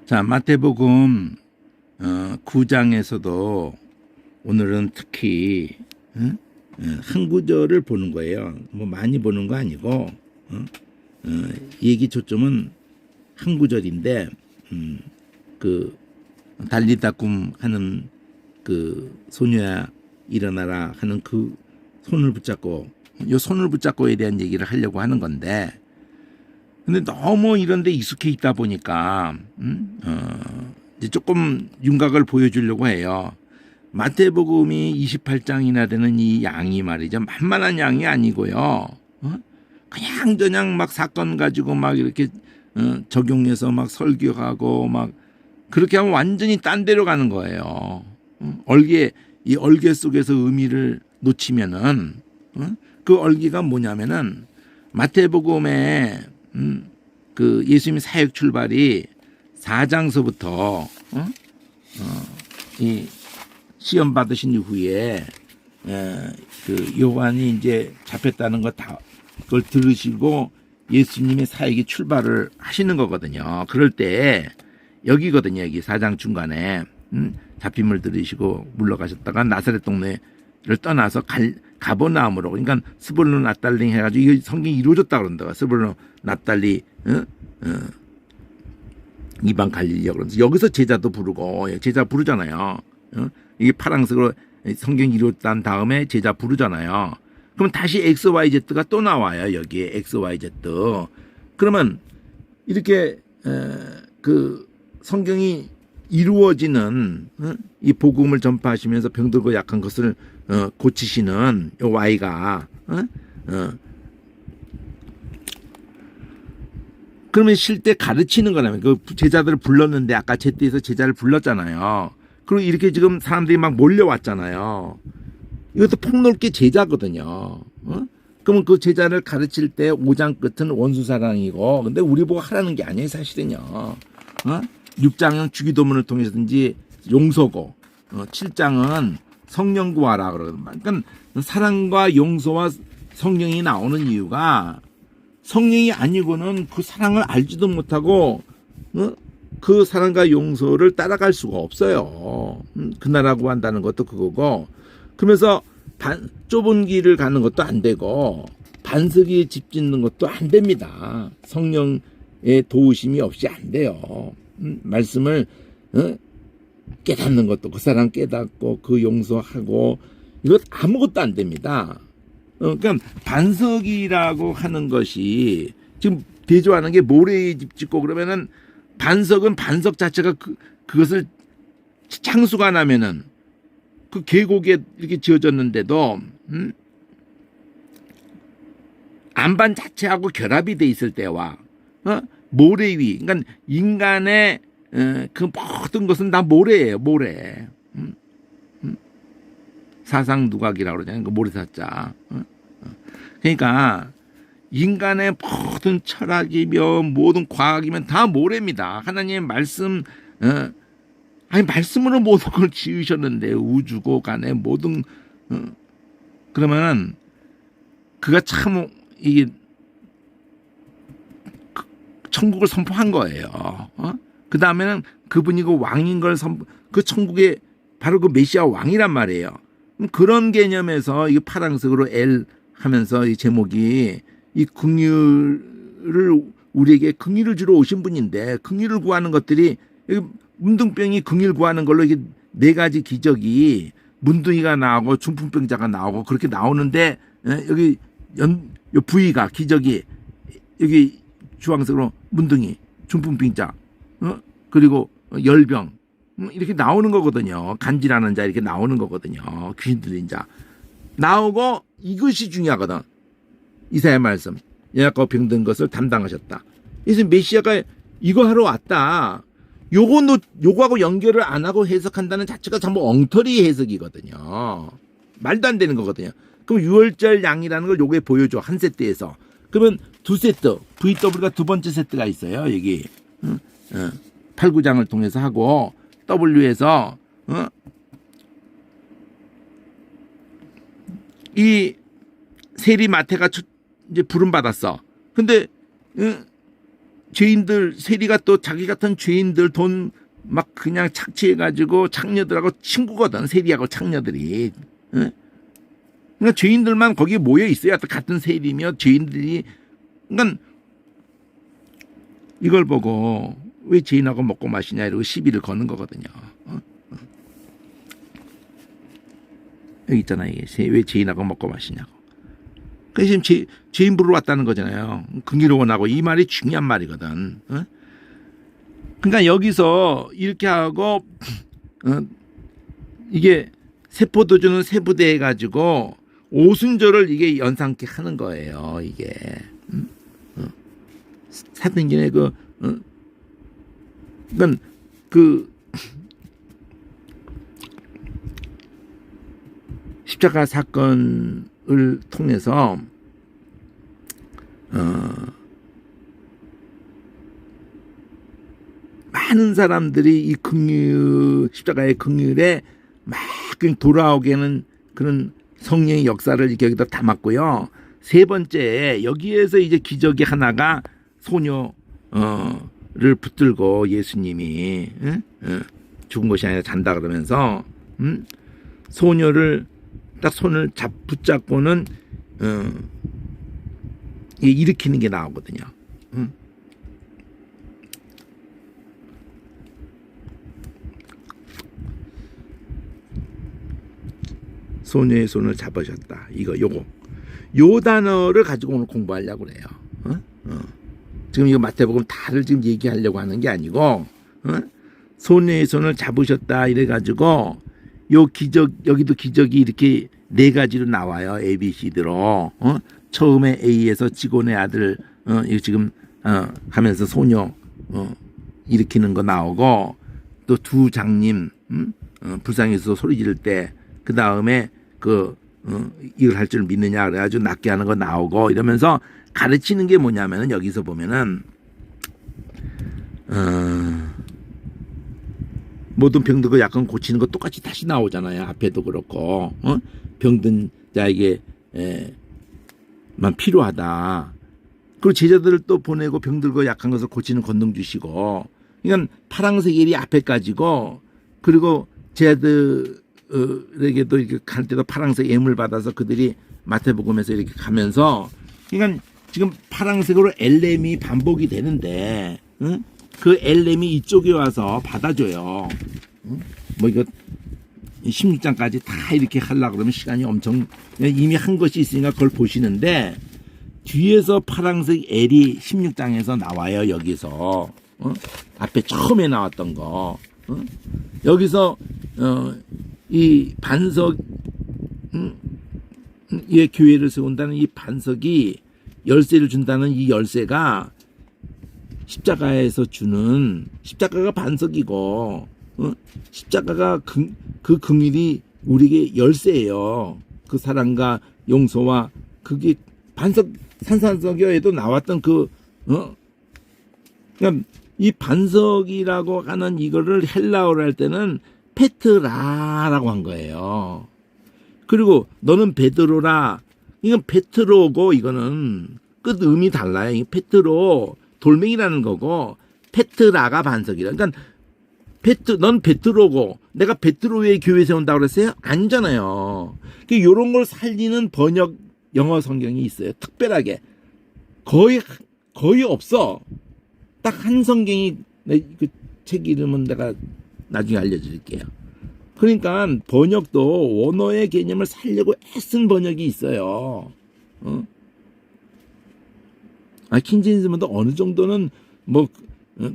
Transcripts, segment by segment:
자, 마태복음 9장에서도 오늘은 특히 한 구절을 보는 거예요. 뭐 많이 보는 거 아니고 얘기 초점은 한 구절인데 그 달리다꿈 하는 그 소녀야 일어나라 하는 그 손을 붙잡고 요 손을 붙잡고에 대한 얘기를 하려고 하는 건데, 근데 너무 이런 데 익숙해 있다 보니까 이제 조금 윤곽을 보여주려고 해요. 마태복음이 28장이나 되는 이 양이 말이죠, 만만한 양이 아니고요. 그냥 막 사건 가지고 막 이렇게 적용해서 막 설교하고 막 그렇게 하면 완전히 딴 데로 가는 거예요. 이 얼개 속에서 의미를 놓치면은 그 얼기가 뭐냐면은 마태복음에 그 예수님 사역 출발이 4장서부터 이 시험 받으신 이후에 그 요한이 이제 잡혔다는 거 다 그걸 들으시고 예수님의 사역이 출발을 하시는 거거든요. 그럴 때 여기거든요. 여기 4장 중간에 잡힘을 들으시고 물러가셨다가 나사렛 동네를 떠나서 가버나움으로, 그러니까 스불론 납달리 해가지고 이게 성경이 이루어졌다 그런다. 스불론 납달리 이방 갈릴리야 그러면서 여기서 제자도 부르고, 제자 부르잖아요. 이게 파랑색으로 성경이 이루어졌다는 다음에 제자 부르잖아요. 그럼 다시 XYZ가 또 나와요. 여기에 XYZ. 그러면 이렇게 그 성경이 이루어지는 이 복음을 전파하시면서 병들고 약한 것을 고치시는 요 Y가 그러면 실제 가르치는 거라면 그 제자들을 불렀는데 아까 제때에서 제자를 불렀잖아요. 그리고 이렇게 지금 사람들이 막 몰려왔잖아요. 이것도 폭넓게 제자거든요. 그러면 그 제자를 가르칠 때 5장 끝은 원수사랑이고, 근데 우리 보고 하라는 게 아니에요, 사실은요. 6장은 주기도문을 통해서든지 용서고, 7장은 성령 구하라 그러거든요. 그러니까 사랑과 용서와 성령이 나오는 이유가, 성령이 아니고는 그 사랑을 알지도 못하고 그 사랑과 용서를 따라갈 수가 없어요. 그나라고 한다는 것도 그거고, 그러면서 좁은 길을 가는 것도 안 되고 반석에 집 짓는 것도 안 됩니다. 성령의 도우심이 없이 안 돼요. 말씀을 깨닫는 것도, 그 사랑 깨닫고 그 용서하고, 이것 아무것도 안 됩니다. 그러니까 반석이라고 하는 것이 지금 대조하는 게 모래에 집 짓고 그러면은, 반석은 반석 자체가 그것을 창수가 나면은 그 계곡에 이렇게 지어졌는데도 안반 자체하고 결합이 돼 있을 때와 모래 위, 그러니까 인간의 그 모든 것은 다 모래예요. 모래. 사상누각이라고 그러잖아요. 그 모래사자. 그러니까 인간의 모든 철학이며 모든 과학이면 다 모래입니다. 하나님의 말씀, 아니 말씀으로 모든 걸 지으셨는데, 우주고 간에 모든 그러면 그가 참 이게 천국을 선포한 거예요. 그 다음에는 그분이 그 왕인 걸 그 천국의 바로 그 메시아 왕이란 말이에요. 그런 개념에서 이 파랑색으로 L 하면서 이 제목이 이 긍휼을, 우리에게 긍휼을 주러 오신 분인데, 긍휼을 구하는 것들이, 문둥병이 긍휼 구하는 걸로 이게 4가지 기적이, 문둥이가 나오고 중풍병자가 나오고 그렇게 나오는데, 여기 요 부위가 기적이 여기 주황색으로 문둥이, 중풍병자, 그리고 열병 이렇게 나오는 거거든요. 간질하는 자 이렇게 나오는 거거든요. 귀신 들린 자 나오고, 이것이 중요하거든. 이사야 말씀, 연약하고 병든 것을 담당하셨다. 그래서 메시아가 이거 하러 왔다. 요거하고 연결을 안 하고 해석한다는 자체가 전부 엉터리 해석이거든요. 말도 안 되는 거거든요. 그럼 6월절 양이라는 걸 요거에 보여줘, 한 세트에서. 그러면 2세트, VW가 두 번째 세트가 있어요. 여기 8, 9장을 통해서 하고, W에서 이 세리 마태가 이제 부름 받았어. 근데 죄인들, 세리가 또 자기 같은 죄인들 돈 막 그냥 착취해가지고 창녀들하고 친구거든, 세리하고 창녀들이. 응? 그러니까 죄인들만 거기에 모여 있어야 같은 세리며 죄인들이. 그러니까 이걸 보고 왜 죄인하고 먹고 마시냐 이러고 시비를 거는 거거든요. 여기 있잖아요. 왜 죄인하고 먹고 마시냐고. 그래서 지금 죄인 부르러 왔다는 거잖아요. 긍휼원하고 이 말이 중요한 말이거든. 그러니까 여기서 이렇게 하고 이게 세포도주는 세부대 해가지고 오순절을 이게 연상케 하는 거예요. 이게 사등기네 그러니까 십자가 사건을 통해서 많은 사람들이 이 십자가의 긍휼에 막 돌아오게 하는 그런 성령의 역사를 여기다 담았고요. 세 번째, 여기에서 이제 기적이 하나가 소녀를 붙들고 예수님이 죽은 것이 아니라 잔다 그러면서 소녀를 딱 손을 붙잡고는 일으키는 게 나오거든요. 소녀의 손을 잡으셨다. 요 단어를 가지고 오늘 공부하려고 그래요. 지금 이거 마태복음 다를 지금 얘기하려고 하는 게 아니고, 소녀의 손을 잡으셨다 이래가지고 요 기적, 여기도 기적이 이렇게 네 가지로 나와요. ABC대로. 처음에 A에서 직원의 아들 이거 지금 하면서 소녀 일으키는 거 나오고, 또 두 장님 불쌍해서 소리 지를 때, 그 다음에 이걸 할 줄 믿느냐 그래가지고 낫게 하는 거 나오고, 이러면서 가르치는 게 뭐냐면은 여기서 보면은 모든 병들고 약간 고치는 거 똑같이 다시 나오잖아요. 앞에도 그렇고 병든 자에게 만 필요하다. 그리고 제자들을 또 보내고 병들고 약한 것을 고치는 권능 주시고, 그러니까 파랑색 일이 앞에까지고, 그리고 제자들에게도 이렇게 갈 때도 파랑색 예물 받아서 그들이 마태복음에서 이렇게 가면서, 그러니까 지금 파랑색으로 엘렘이 반복이 되는데, 그 엘렘이 이쪽에 와서 받아줘요. 뭐 이거 16장까지 다 이렇게 하려고 그러면 시간이 엄청, 이미 한 것이 있으니까 그걸 보시는데, 뒤에서 파랑색 L이 16장에서 나와요. 여기서 앞에 처음에 나왔던 거. 여기서 이 반석, 이 교회를 세운다는 이 반석이 열쇠를 준다는 이 열쇠가 십자가에서 주는, 십자가가 반석이고 십자가가 그 긍휼이 우리에게 열쇠예요. 그 사랑과 용서와 그게 반석, 산산석여에도 나왔던 그러니까 이 반석이라고 하는 이거를 헬라어로 할 때는 페트라라고 한 거예요. 그리고 너는 베드로라, 이건 페트로고, 이거는 끝 음이 달라요. 페트로 돌멩이라는 거고, 페트라가 반석이라. 그러니까 넌 베드로고 내가 베드로의 교회 세운다고 그랬어요? 아니잖아요. 이런 걸 살리는 번역 영어 성경이 있어요. 특별하게 거의 없어. 딱 한 성경이, 그 책 이름은 내가 나중에 알려드릴게요. 그러니까 번역도 원어의 개념을 살려고 애쓴 번역이 있어요. 킹제임스도 어느 정도는 뭐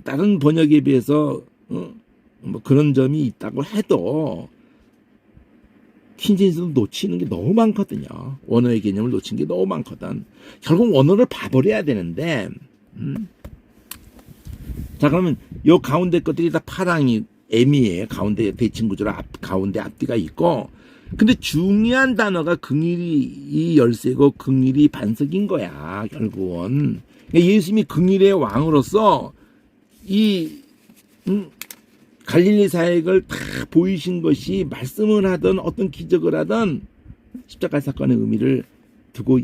다른 번역에 비해서 뭐 그런 점이 있다고 해도 킹제임스도 놓치는 게 너무 많거든요. 원어의 개념을 놓친 게 너무 많거든. 결국 원어를 봐버려야 되는데, 자, 그러면 요 가운데 것들이 다 파랑이 M이에요. 가운데 대칭 구조로 가운데 앞뒤가 있고, 근데 중요한 단어가 긍휼이 열쇠고 긍휼이 반석인 거야. 결국은 예수님이 긍휼의 왕으로서 이 갈릴리 사역을 다 보이신 것이, 말씀을 하든 어떤 기적을 하든 십자가 사건의 의미를 두고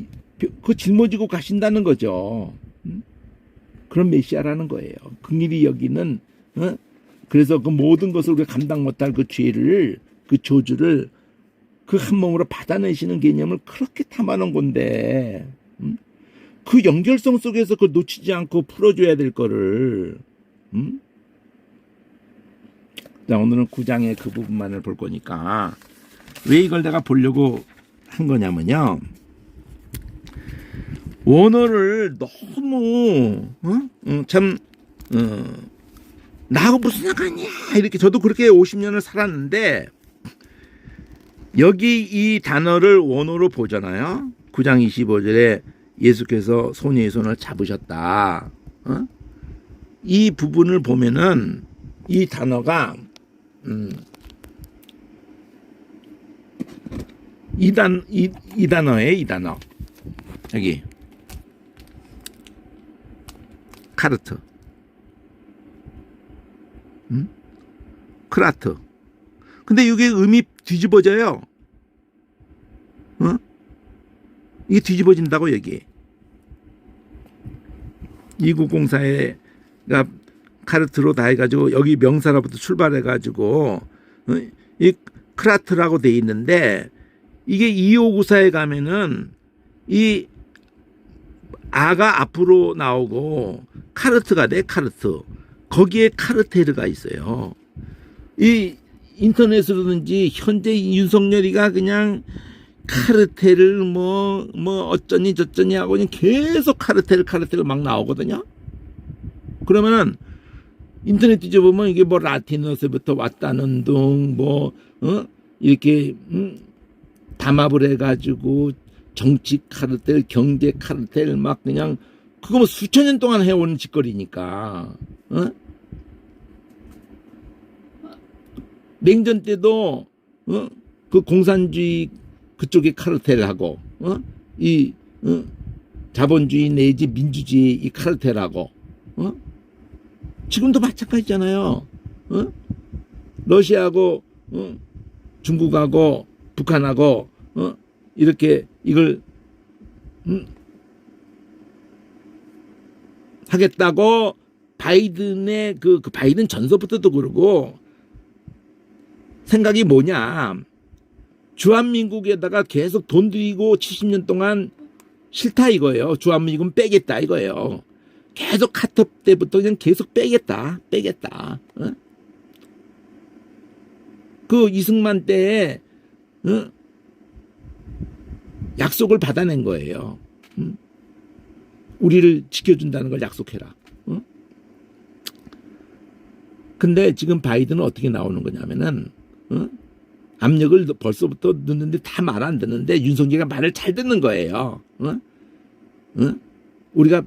그 짊어지고 가신다는 거죠. 그런 메시아라는 거예요. 긍휼히 여기는 그래서 그 모든 것을 우리가 감당 못할 그 죄를 그 저주를 그 한 몸으로 받아내시는 개념을 그렇게 탐하는 건데 그 연결성 속에서 그 놓치지 않고 풀어줘야 될 거를 자, 오늘은 9장의 그 부분만을 볼 거니까 왜 이걸 내가 보려고 한 거냐면요. 원어를 너무 나하고 무슨 상관이야 이렇게 저도 그렇게 50년을 살았는데 여기 이 단어를 원어로 보잖아요. 9장 25절에 예수께서 소녀의 손을 잡으셨다. 이 부분을 보면은 이 단어가 이 단어예요. 이 단어 여기 카르트, 크라트. 근데 이게 음이 뒤집어져요. 이게 뒤집어진다고 여기. 2904가 카르트로 다 해가지고 여기 명사로부터 출발해가지고 이 크라트라고 돼 있는데 이게 2594에 가면은 이 아가 앞으로 나오고 카르트가 돼. 카르트. 거기에 카르테르가 있어요. 이 인터넷으로든지 현재 윤석열이가 그냥 카르텔을 뭐 어쩌니 저쩌니 하고 그냥 계속 카르텔 막 나오거든요. 그러면은 인터넷 뒤져보면 이게 뭐 라틴어서부터 왔다는 둥 이렇게 담합을 해가지고 정치 카르텔, 경제 카르텔 막 그냥 그거 뭐 수천 년 동안 해온 짓거리니까. 냉전 때도 그 공산주의 그쪽에 카르텔하고 이 자본주의 내지 민주주의 이 카르텔하고 지금도 마찬가지잖아요. 러시아하고 중국하고 북한하고 이렇게 이걸 하겠다고 바이든의 그 바이든 전서부터도 그러고 생각이 뭐냐. 주한민국에다가 계속 돈 들이고 70년 동안 싫다 이거예요. 주한민국은 빼겠다 이거예요. 계속 카터 때부터 그냥 계속 빼겠다. 그 이승만 때에 약속을 받아낸 거예요. 우리를 지켜준다는 걸 약속해라. 근데 지금 바이든은 어떻게 나오는 거냐면은 압력을 벌써부터 넣는데 다 말 안 듣는데 윤석열이가 말을 잘 듣는 거예요. 우리가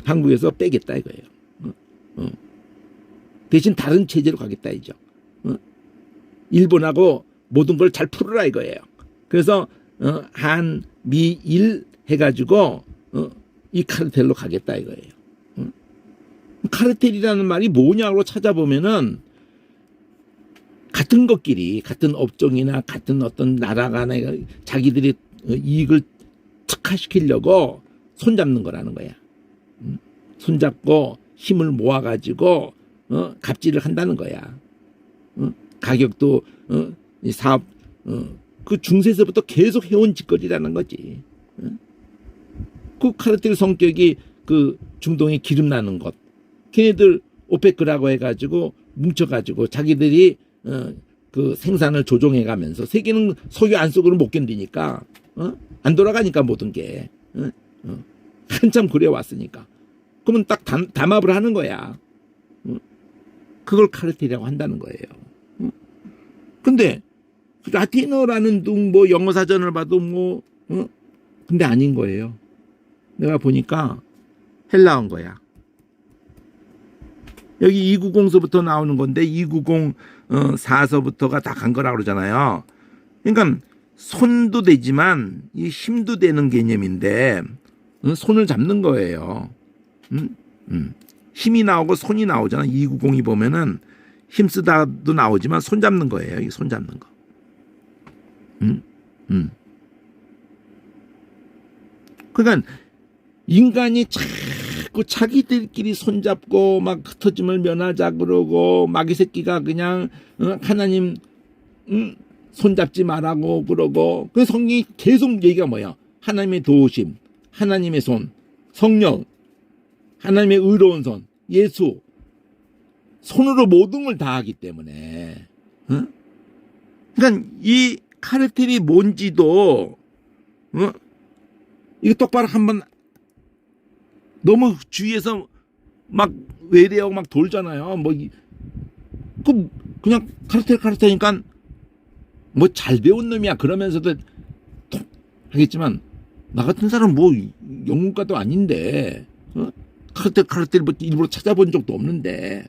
한국에서 빼겠다 이거예요. 대신 다른 체제로 가겠다 이죠. 일본하고 모든 걸 잘 풀어라 이거예요. 그래서 한, 미, 일 해가지고 이 카르텔로 가겠다 이거예요. 카르텔이라는 말이 뭐냐고 찾아보면은 같은 것끼리 같은 업종이나 같은 어떤 나라 간에 자기들이 이익을 특화시키려고 손잡는 거라는 거야. 손잡고 힘을 모아가지고 갑질을 한다는 거야. 가격도 이 사업 그 중세에서부터 계속 해온 짓거리라는 거지. 그 카르텔 성격이 그 중동에 기름 나는 것. 걔네들 오페크라고 해가지고 뭉쳐가지고 자기들이 그 생산을 조종해가면서 세계는 석유 안속으로 못 견디니까 안 돌아가니까 모든 게 한참 그래왔으니까 그러면 딱 담합을 하는 거야. 그걸 카르텔이라고 한다는 거예요. 근데 라틴어라는 둥 뭐 영어 사전을 봐도 근데 아닌 거예요. 내가 보니까 헬라어인 거야. 여기 290서부터 나오는 건데 290 4서부터가 다 간 거라고 그러잖아요. 그러니까 손도 되지만 이 힘도 되는 개념인데 손을 잡는 거예요. 힘이 나오고 손이 나오잖아. 290이 보면은 힘쓰다도 나오지만 손 잡는 거예요. 이 손 잡는 거. 그러니까 인간이 자꾸 자기들끼리 손잡고 막 흩어짐을 면하자 그러고 마귀 새끼가 그냥 하나님 손잡지 말라고 그러고 그 성경이 계속 얘기가 뭐야? 하나님의 도우심, 하나님의 손, 성령, 하나님의 의로운 손, 예수 손으로 모든 걸 다 하기 때문에 그러니까 이 카르텔이 뭔지도 이거 똑바로 한번 너무 주위에서 막 외래하고 막 돌잖아요. 뭐 그냥 카르텔이니까 뭐 잘 배운 놈이야 그러면서도 하겠지만 나 같은 사람 뭐 영문과도 아닌데 카르텔 뭐 일부러 찾아본 적도 없는데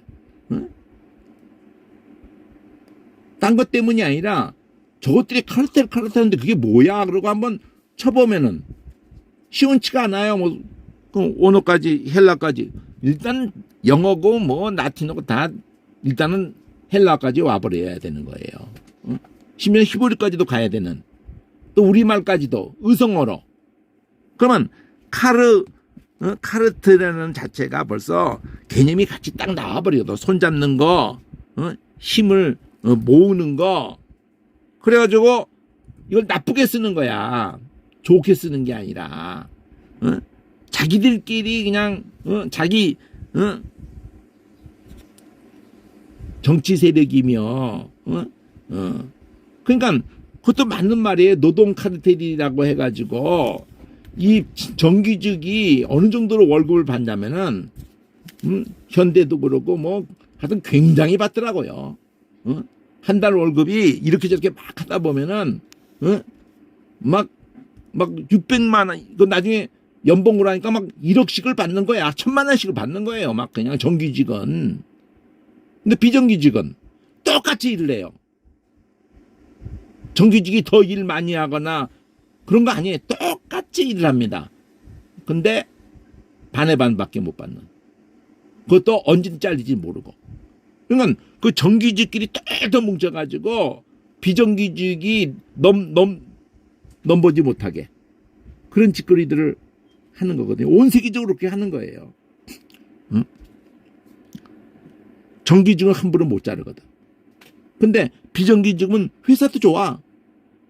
딴 것 때문이 아니라 저것들이 카르텔 하는데 그게 뭐야 그러고 한번 쳐보면은 시원치가 않아요. 뭐 언어까지 헬라까지 일단 영어고 뭐 라틴어고 다 일단은 헬라까지 와버려야 되는 거예요. 심지어 히브리까지도 가야 되는 또 우리말까지도 의성어로 그러면 카르트라는 자체가 벌써 개념이 같이 딱 나와버려도 손잡는 거 힘을 모으는 거 그래가지고 이걸 나쁘게 쓰는 거야. 좋게 쓰는 게 아니라 자기들끼리 그냥 자기 정치 세력이며 그러니까 그것도 맞는 말이에요. 노동 카르텔이라고 해가지고 이 정규직이 어느 정도로 월급을 받냐면은 현대도 그렇고 뭐 하여튼 굉장히 받더라고요. 한 달 월급이 이렇게 저렇게 막 하다 보면은 막 600만 원 이거 나중에 연봉으로 하니까 막 1억씩을 받는 거야. 1000만 원씩을 받는 거예요. 막 그냥 정규직은. 근데 비정규직은 똑같이 일을 해요. 정규직이 더 일 많이 하거나 그런 거 아니에요. 똑같이 일을 합니다. 근데 반의 반밖에 못 받는. 그것도 언제 잘릴지 모르고. 그러니까 그 정규직끼리 똘똘 뭉쳐가지고 비정규직이 넘보지 못하게 그런 짓거리들을 하는 거거든요. 온 세계적으로 그렇게 하는 거예요. 정규직은 함부로 못 자르거든. 근데 비정규직은 회사도 좋아.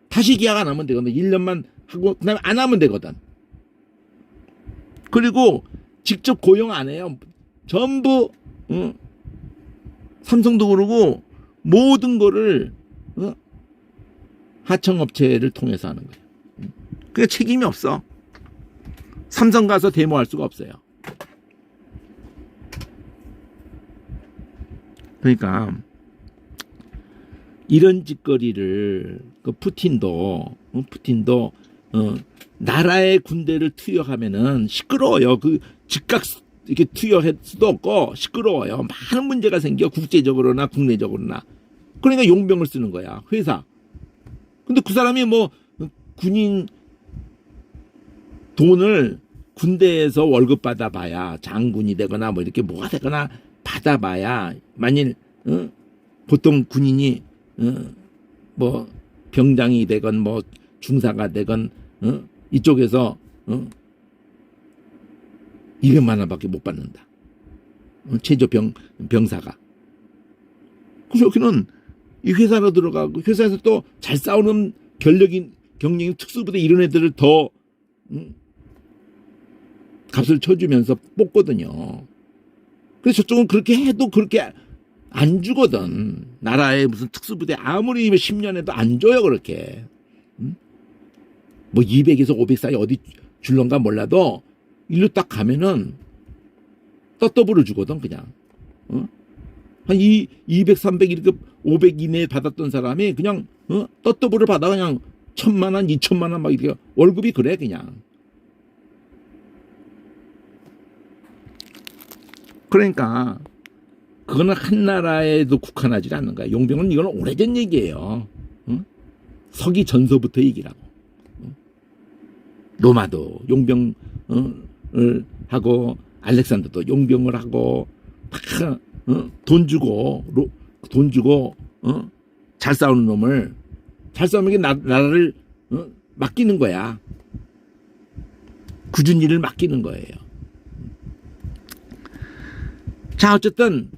다시 계약 안 하면 되거든. 1년만 하고 그다음에 안 하면 되거든. 그리고 직접 고용 안 해요. 전부 삼성도 그러고 모든 거를 하청업체를 통해서 하는 거예요. 그러니까 책임이 없어. 삼성 가서 데모할 수가 없어요. 그러니까 이런 짓거리를 그 푸틴도 나라의 군대를 투여하면은 시끄러워요. 그 즉각 이렇게 투여할 수도 없고 시끄러워요. 많은 문제가 생겨 국제적으로나 국내적으로나. 그러니까 용병을 쓰는 거야. 회사. 근데 그 사람이 뭐 군인 돈을 군대에서 월급 받아봐야 장군이 되거나 뭐 이렇게 뭐가 되거나 받아봐야 만일 보통 군인이 뭐 병장이 되건 뭐 중사가 되건 이쪽에서 200만 원밖에 못 받는다. 최저 병사가. 그래서 여기는 이 회사로 들어가고 회사에서 또 잘 싸우는 경력인 특수부대 이런 애들을 더 값을 쳐주면서 뽑거든요. 그래서 저쪽은 그렇게 해도 그렇게 안 주거든. 나라의 무슨 특수부대 아무리 10년에도 안 줘요 그렇게. 뭐 200에서 500 사이 어디 줄런가 몰라도 일로 딱 가면은 떡더블을 주거든 그냥. 한 200, 300 이렇게 500 이내에 받았던 사람이 그냥 떡더블을 받아 그냥 1000만 원, 2000만 원 막 이렇게 월급이 그래 그냥. 그러니까 그거는 한 나라에도 국한하지 않는 거야. 용병은 이건 오래전 얘기예요. 서기 전서부터 얘기라고. 로마도 용병을 하고 알렉산더도 용병을 하고 돈 주고 잘 싸우는 놈을 잘 싸우면 나라를 맡기는 거야. 굳은 일을 맡기는 거예요. 자, 어쨌든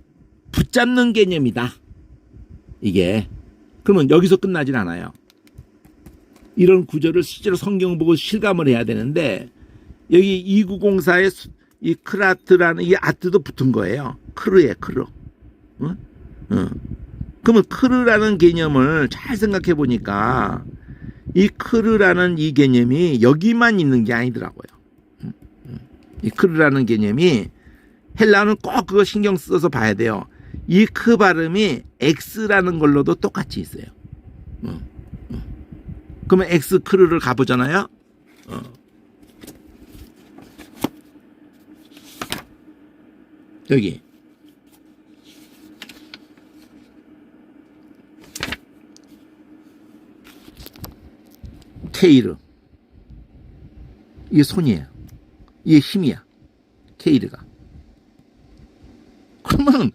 붙잡는 개념이다. 이게. 그러면 여기서 끝나진 않아요. 이런 구조를 실제로 성경 보고 실감을 해야 되는데 여기 2904에 이 크라트라는 이 아트도 붙은 거예요. 크르에 크르. 응? 응. 그러면 크르라는 개념을 잘 생각해 보니까 이 크르라는 이 개념이 여기만 있는 게 아니더라고요. 이 크르라는 개념이 헬라어는 꼭 그거 신경 써서 봐야 돼요. 이 크 발음이 X라는 걸로도 똑같이 있어요. 그러면 X 크르를 가보잖아요. 여기 케이르, 이게 손이에요. 이게 힘이야. 케이르가. 그러면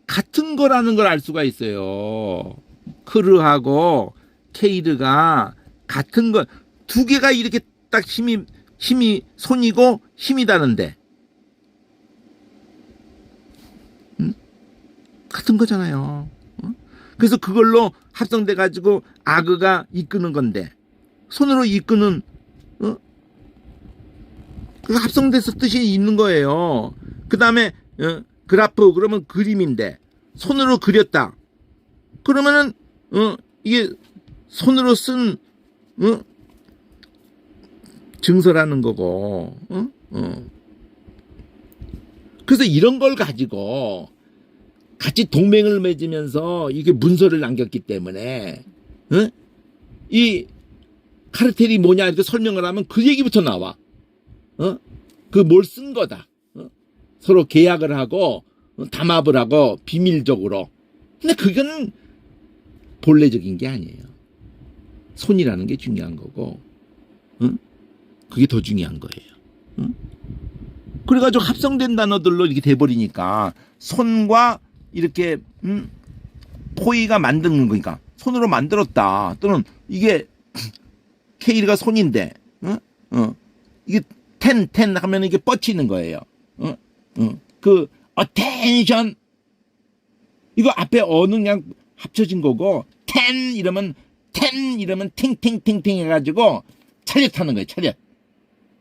같은 거라는 걸 알 수가 있어요. 크르하고 케이르가 같은 거, 두 개가 이렇게 딱 힘이 손이고 힘이다는데, 같은 거잖아요. 그래서 그걸로 합성돼 가지고 아그가 이끄는 건데, 손으로 이끄는 그 합성돼서 뜻이 있는 거예요. 그 다음에 그래프 그러면 그림인데 손으로 그렸다. 그러면은 이게 손으로 쓴 증서라는 거고. 그래서 이런 걸 가지고 같이 동맹을 맺으면서 이게 문서를 남겼기 때문에 이 카르텔이 뭐냐 이렇게 설명을 하면 그 얘기부터 나와. 그 뭘 쓴 거다. 서로 계약을 하고 담합을 하고 비밀적으로. 근데 그건 본래적인 게 아니에요. 손이라는 게 중요한 거고, 그게 더 중요한 거예요. 그래가지고 합성된 단어들로 이렇게 돼버리니까 손과 이렇게 포이가 만드는 거니까 손으로 만들었다. 또는 이게 케이르가 손인데, 이게 텐 하면 이게 뻗치는 거예요. 그 attention 이거 앞에 어느 그냥 합쳐진 거고 텐 이러면 팅팅팅팅 해가지고 차렷하는 거예요. 차렷.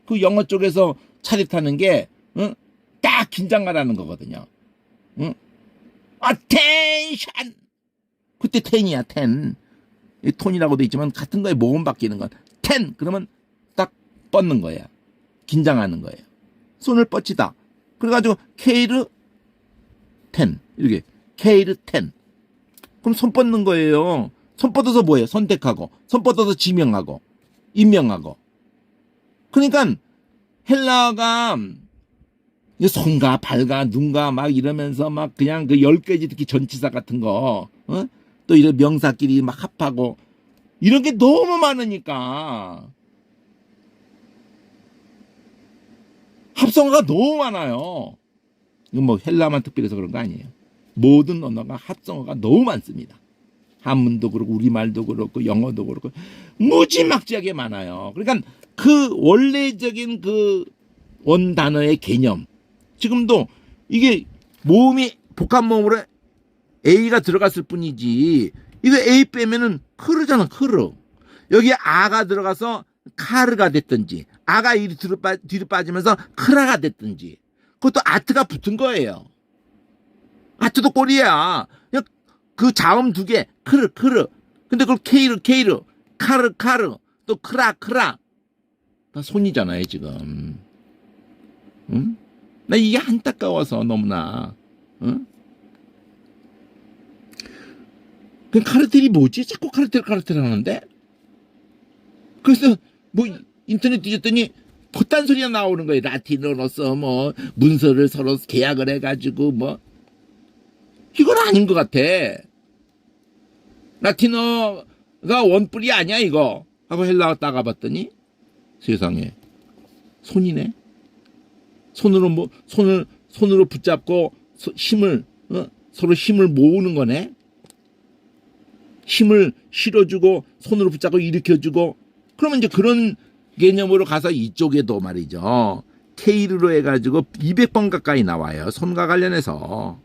그 영어 쪽에서 차렷하는 게 딱 긴장하라는 거거든요. attention 그때 텐이야 텐. 이 톤이라고도 있지만 같은 거에 모음 바뀌는 건 텐 그러면 딱 뻗는 거야. 긴장하는 거예요. 손을 뻗치다. 그래가지고 케이르 텐 이렇게 케이르 텐 그럼 손 뻗는 거예요. 손 뻗어서 뭐예요? 선택하고 손 뻗어서 지명하고 임명하고. 그러니까 헬라가 손과 발과 눈과 막 이러면서 막 그냥 그 10가지 특히 전치사 같은 거 또 이런 명사끼리 막 합하고 이런 게 너무 많으니까 합성어가 너무 많아요. 이건 뭐 헬라만 특별해서 그런 거 아니에요. 모든 언어가 합성어가 너무 많습니다. 한문도 그렇고 우리말도 그렇고 영어도 그렇고 무지막지하게 많아요. 그러니까 그 원래적인 그 원단어의 개념 지금도 이게 모음이 복합 모음으로 A가 들어갔을 뿐이지 이거 A 빼면은 크르잖아. 크르. 여기에 아가 들어가서 카르가 됐든지 아가 뒤로 빠지면서 크라가 됐든지 그것도 아트가 붙은 거예요. 아트도 꼴이야. 그 자음 두 개 크르 근데 그걸 케이르 카르 또 크라 다 손이잖아요 지금. 나 이게 안타까워서 너무나. 그 카르텔이 뭐지? 자꾸 카르텔 하는데? 그래서 뭐 인터넷 뒤졌더니 그딴 소리가 나오는 거예요. 라틴어로서 뭐 문서를 서로 계약을 해가지고 뭐 이건 아닌 것 같아. 라틴어가 원뿔이 아니야 이거 하고 헬라어 따가봤더니 세상에 손이네. 손으로 붙잡고 힘을 서로 힘을 모으는 거네. 힘을 실어주고 손으로 붙잡고 일으켜주고 그러면 이제 그런 개념으로 가서 이쪽에도 말이죠. 케이르로 해가지고 200번 가까이 나와요. 손과 관련해서.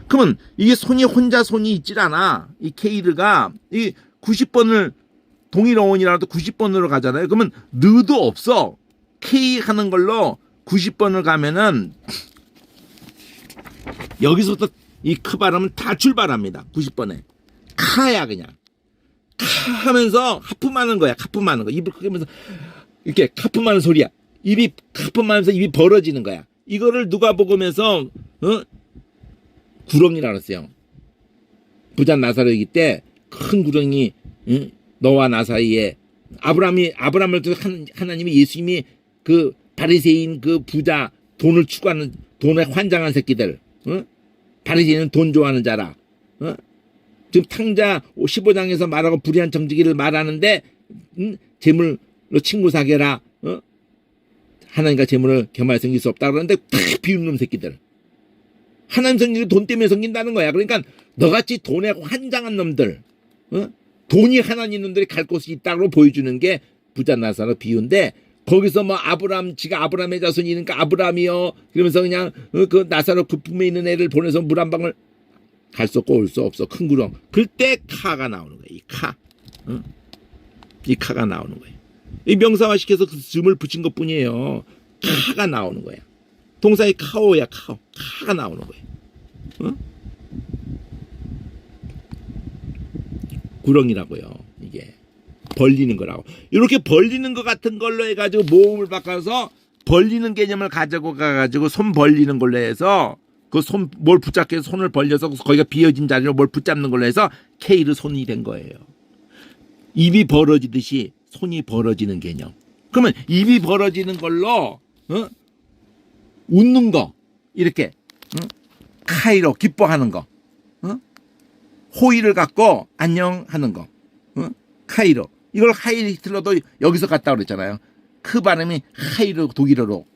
그러면 이게 손이 혼자 손이 있질 않아. 이 케이르가 이 90번을 동일 어원이라도 90번으로 가잖아요. 그러면 느도 없어. K 하는 걸로 90번을 가면은 여기서부터 이 크 발음은 다 출발합니다. 90번에. 카야 그냥. 카 하면서 하품하는 거야. 하품하는 거. 입을 크게 하면서 이렇게 하품하는 소리야. 입이 하품하면서 입이 벌어지는 거야. 이거를 누가 보면서 구렁이라 그랬어요. 부자 나사로이기 때 큰 구렁이 너와 나 사이에 아브라함을 하나님이 예수님이 그 바리새인 그 부자 돈을 추구하는 돈에 환장한 새끼들 바리새인은 돈 좋아하는 자라 지금 탕자 15장에서 말하고 불의한 정직이를 말하는데 재물로 친구 사귀라 하나님과 재물을 겸하여 섬길 수 없다 그러는데 탁 비웃는 놈 새끼들 하나님 섬기는 돈 때문에 섬긴다는 거야. 그러니까 너같이 돈에 환장한 놈들 돈이 하나님 놈들이 갈 곳이 있다고 보여주는 게 부자 나사로 비유인데 거기서 뭐 지가 아브라함의 자손이니까 아브라함이요 그러면서 그냥 그 나사로 그 품에 있는 애를 보내서 물 한 방울 갈 수 없고 올 수 없어 큰 구렁 그때 카가 나오는 거야. 이 카가 나오는 거예요. 이 명사화 시켜서 그 줌을 붙인 것 뿐이에요. 카가 나오는 거야. 동사의 카오야 카오 카가 나오는 거예요. 구렁이라고요. 이게 벌리는 거라고. 이렇게 벌리는 것 같은 걸로 해가지고 모음을 바꿔서 벌리는 개념을 가지고 가가지고 손 벌리는 걸로 해서 그 손 뭘 붙잡게 해서 손을 벌려서 거기가 비어진 자리로 뭘 붙잡는 걸로 해서 케이르 손이 된 거예요. 입이 벌어지듯이 손이 벌어지는 개념. 그러면 입이 벌어지는 걸로 웃는 거 이렇게 카이로 기뻐하는 거 호의를 갖고 안녕하는 거 카이로 이걸 하일 히틀러도 여기서 갔다 그랬잖아요. 그 발음이 하이르 독일어로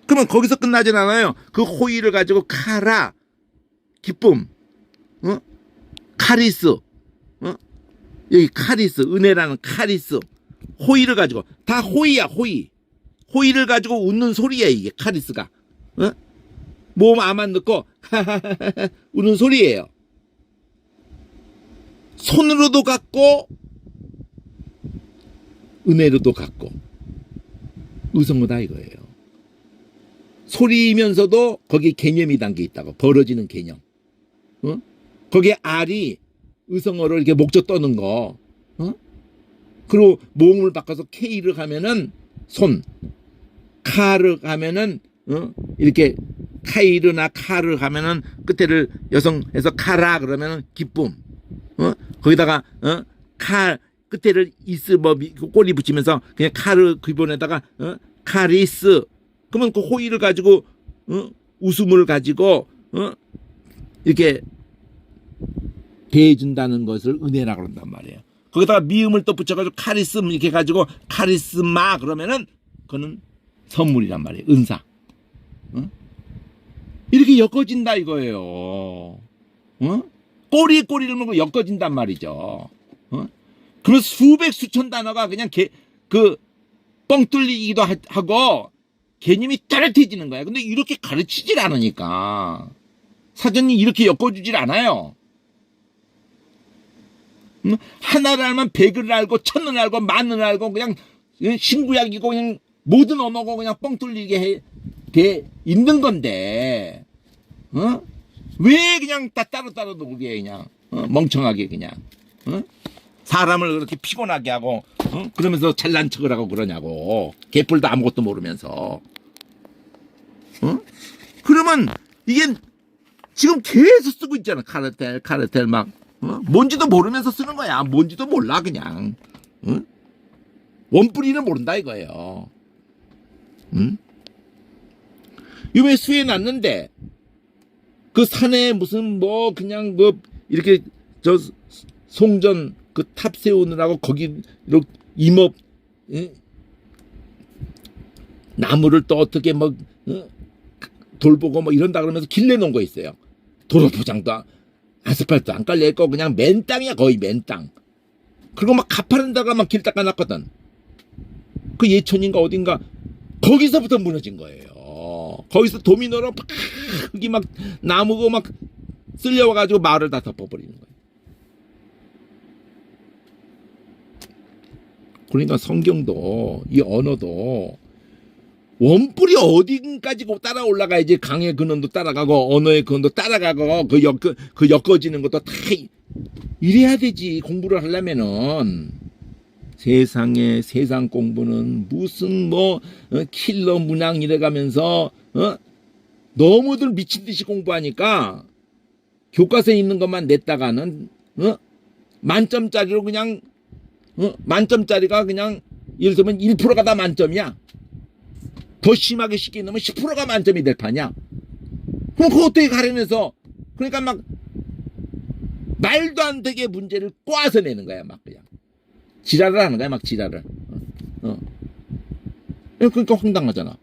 그러면 거기서 끝나진 않아요. 그 호의를 가지고 카라 기쁨 카리스 여기 카리스 은혜라는 카리스 호의를 가지고 다 호의야 호의를 가지고 웃는 소리야 이게 카리스가 모음 아만 넣고 웃는 소리예요. 손으로도 갖고 은혜로도 갖고 의성어다 이거예요. 소리면서도 거기에 개념이 담겨 있다고 벌어지는 개념. 거기에 알이 의성어를 이렇게 목적 떠는 거. 그리고 모음을 바꿔서 K를 가면은 손, 카를 가면은 이렇게 카이르나 카를 가면은 끝에를 여성해서 카라 그러면은 기쁨. 거기다가 칼 끝에를 이스 뭐 꼬리 붙이면서 그냥 칼을 기본에다가 카리스 그러면 그 호의를 가지고 웃음을 가지고 이렇게 대해준다는 것을 은혜라고 그런단 말이에요. 거기다가 미음을 또 붙여가지고 카리스m 이렇게 가지고 카리스마 그러면은 그거는 선물이란 말이에요. 은사. 이렇게 엮어진다 이거예요. 꼬리에 꼬리를 물고 엮어진단 말이죠. 그런 수백 수천 단어가 그냥 뻥 뚫리기도 하고 개념이 따뜻해지는 거야. 근데 이렇게 가르치질 않으니까 사전이 이렇게 엮어주질 않아요. 하나를 알면 백을 알고 천을 알고 만을 알고 그냥 신구약이고 그냥 모든 언어고 그냥 뻥 뚫리게 돼 있는 건데 왜 그냥 다 따로따로 놀게 그냥 멍청하게 그냥 사람을 그렇게 피곤하게 하고 그러면서 잘난 척을 하고 그러냐고 개뿔도 아무것도 모르면서 그러면 이게 지금 계속 쓰고 있잖아. 카르텔 막 뭔지도 모르면서 쓰는 거야. 뭔지도 몰라 그냥 원뿌리는 모른다 이거예요. 이번에 수해 났는데 그 산에 무슨 뭐 그냥 그 이렇게 저 송전 그 탑 세우느라고 거기 이렇게 임업 나무를 또 어떻게 뭐 돌보고 뭐 이런다 그러면서 길 내놓은 거 있어요. 도로 포장도 아스팔트 안 깔려 있고 그냥 맨 땅이야 거의 맨 땅. 그리고 막 가파른다가 막 길 닦아놨거든. 그 예천인가 어딘가 거기서부터 무너진 거예요. 거기서 도미노로 막 흙이 막 나무고 막 쓸려와가지고 마을을 다 덮어버리는 거예요. 그러니까 성경도 이 언어도 원뿔이 어딘까지 따라 올라가야지 강의 근원도 따라가고 언어의 근원도 따라가고 그 엮어지는 것도 다 이래야 되지. 공부를 하려면은 세상 공부는 무슨 킬러 문항 이래가면서 너무들 미친 듯이 공부하니까 교과서에 있는 것만 냈다가는 만점짜리로 그냥 만점짜리가 그냥 예를 들면 1%가 다 만점이야. 더 심하게 쉽게 넣으면 10%가 만점이 될 판이야. 그럼 그거 어떻게 가려내서 그러니까 막 말도 안 되게 문제를 꼬아서 내는 거야. 막 그냥 지랄을 하는 거야. 막 지랄을. 그러니까 황당하잖아.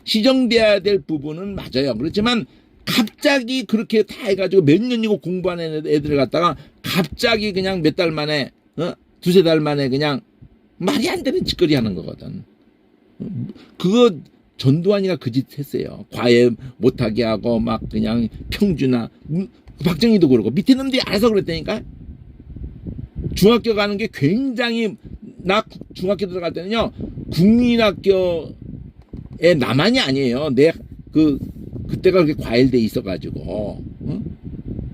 시정돼야 될 부분은 맞아요. 그렇지만 갑자기 그렇게 다 해가지고 몇 년이고 공부하는 애들을 갖다가 갑자기 그냥 몇 달 만에 두세 달 만에 그냥 말이 안 되는 짓거리 하는 거거든. 그거 전두환이가 그 짓 했어요. 과외 못하게 하고 막 그냥 평준화. 박정희도 그러고 밑에 놈들이 알아서 그랬다니까. 중학교 가는 게 굉장히 나 중학교 들어갈 때는요 국민학교에 나만이 아니에요. 그때가 그렇게 과열돼 있어가지고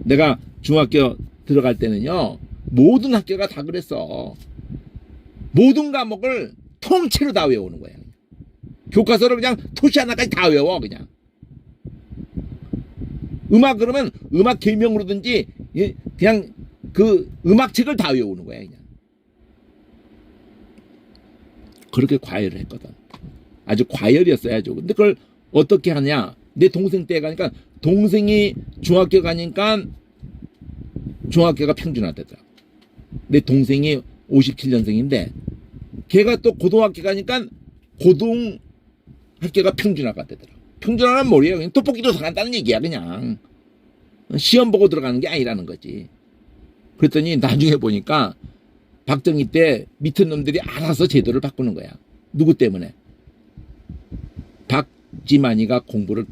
내가 중학교 들어갈 때는요 모든 학교가 다 그랬어. 모든 과목을 통째로 다 외우는 거야. 교과서를 그냥 토시 하나까지 다 외워 그냥. 음악 그러면 음악 개명으로든지 그냥 그 음악책을 다 외우는 거야 그냥. 그렇게 과열을 했거든. 아주 과열이었어요 아주. 근데 그걸 어떻게 하냐. 내 동생 때 가니까 동생이 중학교 가니까 중학교가 평준화되더라. 내 동생이 57년생인데 걔가 또 고등학교 가니까 고등학교가 평준화가 되더라. 평준화는 뭐예요? 그냥 떡볶이도 들어간다는 얘기야 그냥. 시험 보고 들어가는 게 아니라는 거지. 그랬더니 나중에 보니까 박정희 때 밑에 놈들이 알아서 제도를 바꾸는 거야. 누구 때문에? 박지만이가 공부를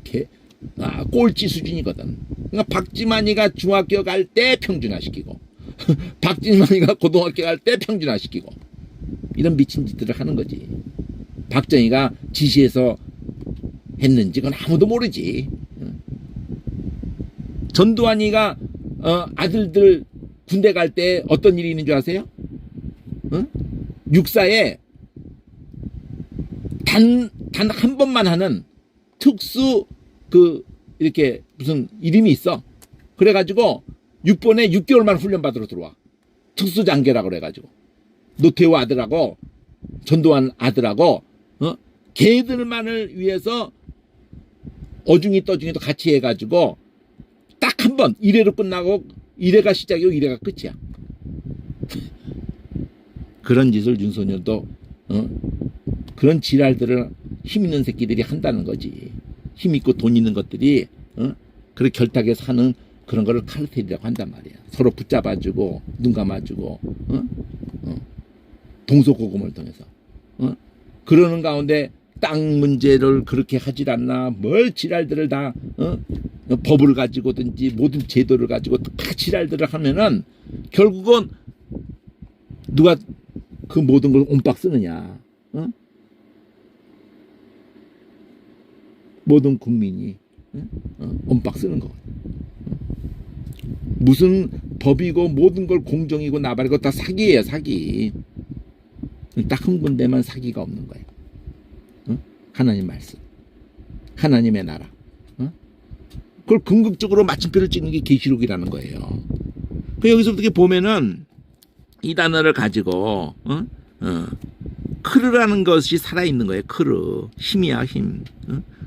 꼴찌 수준이거든. 그러니까 박지만이가 중학교 갈 때 평준화시키고 박지만이가 고등학교 갈 때 평준화시키고 이런 미친 짓들을 하는 거지. 박정희가 지시해서 했는지 그건 아무도 모르지. 전두환이가 아들들 군대 갈 때 어떤 일이 있는 줄 아세요? 육사에 단 한 번만 하는 특수 이렇게 무슨 이름이 있어. 그래가지고 6번에 6개월만 훈련받으러 들어와. 특수장교라고 그래가지고 노태우 아들하고 전두환 아들하고 걔들만을 위해서 어중이 떠중이도 같이 해가지고 딱 한 번 1회로 끝나고 1회가 시작이고 1회가 끝이야. 그런 짓을 윤석열도 그런 지랄들을 힘 있는 새끼들이 한다는 거지. 힘 있고 돈 있는 것들이 그렇게 결탁에 사는 그런 거를 카르텔이라고 한단 말이야. 서로 붙잡아주고 눈 감아주고 동서고금을 통해서 그러는 가운데 땅 문제를 그렇게 하질 않나. 뭘 지랄들을 다 법을 가지고든지 모든 제도를 가지고 다 지랄들을 하면은 결국은 누가 그 모든 걸 옴박 쓰느냐. 모든 국민이 옴박 쓰는 거. 무슨 법이고 모든 걸 공정이고 나발이고 다 사기예요. 사기. 딱 한 군데만 사기가 없는 거예요. 하나님 말씀, 하나님의 나라. 그걸 궁극적으로 마침표를 찍는 게 계시록이라는 거예요. 그 여기서부터 이렇게 보면은 이 단어를 가지고 크르라는 것이 살아있는 거예요. 크르, 힘이야 힘.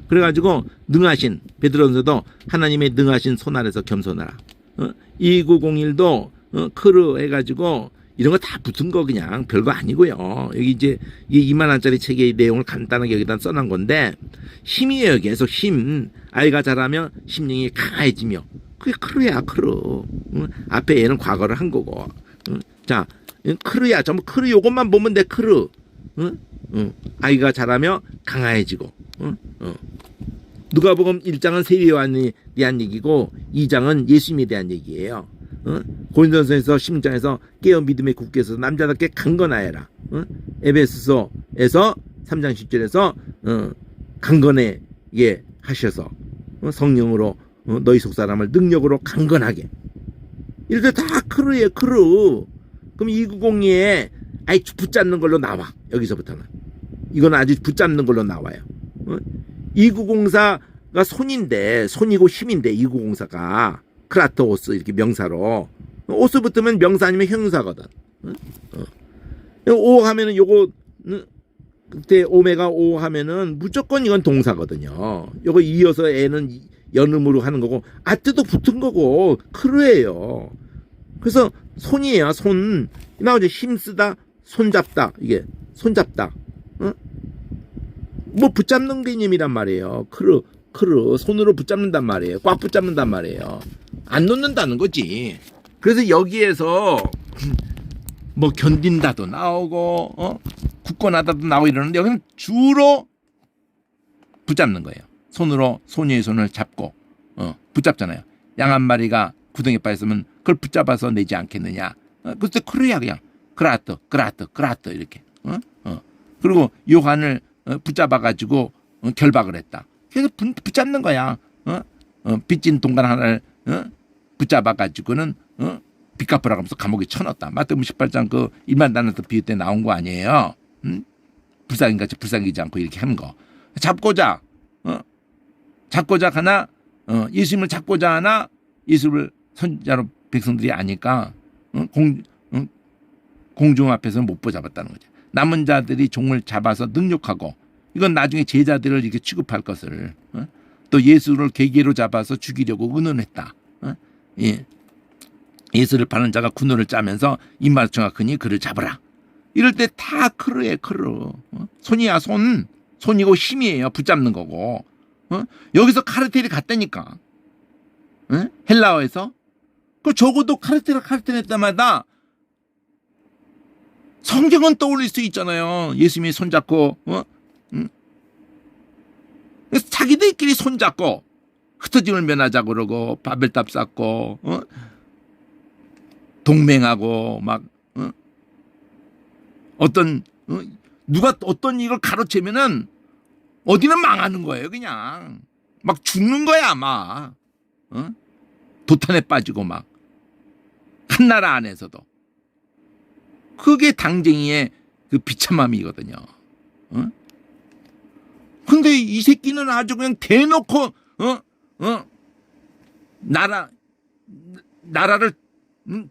그래가지고 능하신 베드로전서도 하나님의 능하신 손 아래서 겸손하라. 2901도 크르 해가지고 이런 거 다 붙은 거 그냥 별거 아니고요. 여기 이제 이게 2만 원짜리 책의 내용을 간단하게 여기다 써놓은 건데 힘이에요. 계속 힘. 아이가 자라면 심령이 강해지며 그게 크루야 크루. 앞에 얘는 과거를 한 거고 자, 크르야. 전부 크르 요것만 보면 돼. 크르. 아이가 자라며 강화해지고. 누가복음 1장은 세례요한에 대한 얘기고 2장은 예수님에 대한 얘기예요. 고린도전서 16장에서 깨어 믿음에 굳게 서서 남자답게 강건하여라. 에베소서에서 3장 10절에서 강건하게 하셔서 성령으로 너희 속사람을 능력으로 강건하게. 이럴 때 다 크르예요. 크르. 그럼 2902에 아예 붙잡는 걸로 나와. 여기서부터는. 이건 아주 붙잡는 걸로 나와요. 2904가 손인데, 손이고 힘인데, 2904가. 크라토오스, 이렇게 명사로. 오스 붙으면 명사 아니면 형용사거든. 5 하면은 요거, 그때 오메가 5 하면은 무조건 이건 동사거든요. 요거 이어서 애는 연음으로 하는 거고, 아트도 붙은 거고, 크루예요. 그래서 손이에요, 손. 나오죠. 힘쓰다, 손잡다. 이게, 손잡다. 뭐 붙잡는 개념이란 말이에요. 크루. 손으로 붙잡는단 말이에요. 꽉 붙잡는단 말이에요. 안 놓는다는 거지. 그래서 여기에서 뭐 견딘다도 나오고 굳건하다도 나오고 이러는데 여기는 주로 붙잡는 거예요. 손으로 소녀의 손을 잡고 붙잡잖아요. 양 한 마리가 구덩이에 빠졌으면 그걸 붙잡아서 내지 않겠느냐. 그때 크루야 그냥 그라트 이렇게. 그리고 요한을 붙잡아가지고 결박을 했다. 그래서 붙잡는 거야. 빚진 동간 하나를 붙잡아가지고는 빚 갚으라고 하면서 감옥에 쳐넣었다. 마태복음 18장 그 일만 나눠서 비유 때 나온 거 아니에요. 불쌍hin같이 불쌍히지 않고 이렇게 하는 거. 잡고자 하나 예수님을 잡고자 하나 예수를 선지자로 백성들이 아니까 공중 앞에서 못 붙잡았다는 거죠. 남은 자들이 종을 잡아서 능욕하고 이건 나중에 제자들을 이렇게 취급할 것을 또 예수를 계계로 잡아서 죽이려고 의논했다. 예. 예수를 파는 자가 군노를 짜면서 입맞춤가 크니 그를 잡으라. 이럴 때 다 크르예요. 크르. 손이야 손. 손이고 힘이에요. 붙잡는 거고. 여기서 카르텔이 갔다니까. 헬라어에서. 그 적어도 카르텔 할 때마다 성경은 떠올릴 수 있잖아요. 예수님이 손잡고 그래서 자기들끼리 손잡고 흩어짐을 면하자고 그러고 바벨탑 쌓고 동맹하고 막 누가 어떤 일을 가로채면은 어디는 망하는 거예요. 그냥 막 죽는 거야 막 도탄에 빠지고 막 한 나라 안에서도 그게 당쟁이의 그 비참함이거든요. 근데 이 새끼는 아주 그냥 대놓고 나라를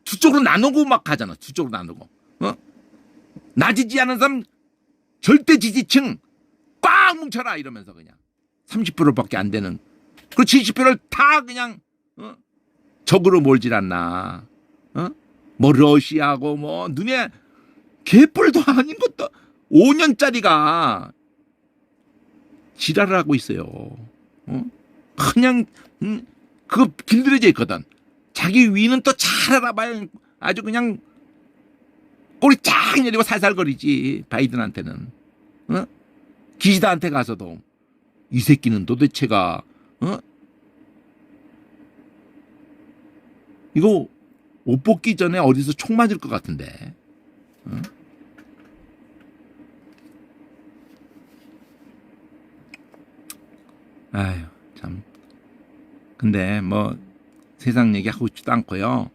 두 쪽으로 나누고 막 하잖아. 두 쪽으로 나누고. 나지지 않은 사람 절대 지지층 꽉 뭉쳐라 이러면서 그냥 30%밖에 안 되는 그 70%를 다 그냥 적으로 몰질 않나. 뭐 러시아고 뭐 눈에 개뿔도 아닌 것도 5년짜리가 지랄을 하고 있어요. 그냥 그거 길들여져 있거든. 자기 위는 또 잘 알아봐요. 아주 그냥 꼬리 쫙 내리고 살살거리지. 바이든한테는. 기시다한테 가서도 이 새끼는 도대체가 이거 옷 벗기 전에 어디서 총 맞을 것 같은데. 아유 참. 근데 뭐 세상 얘기 하고 싶지도 않고요.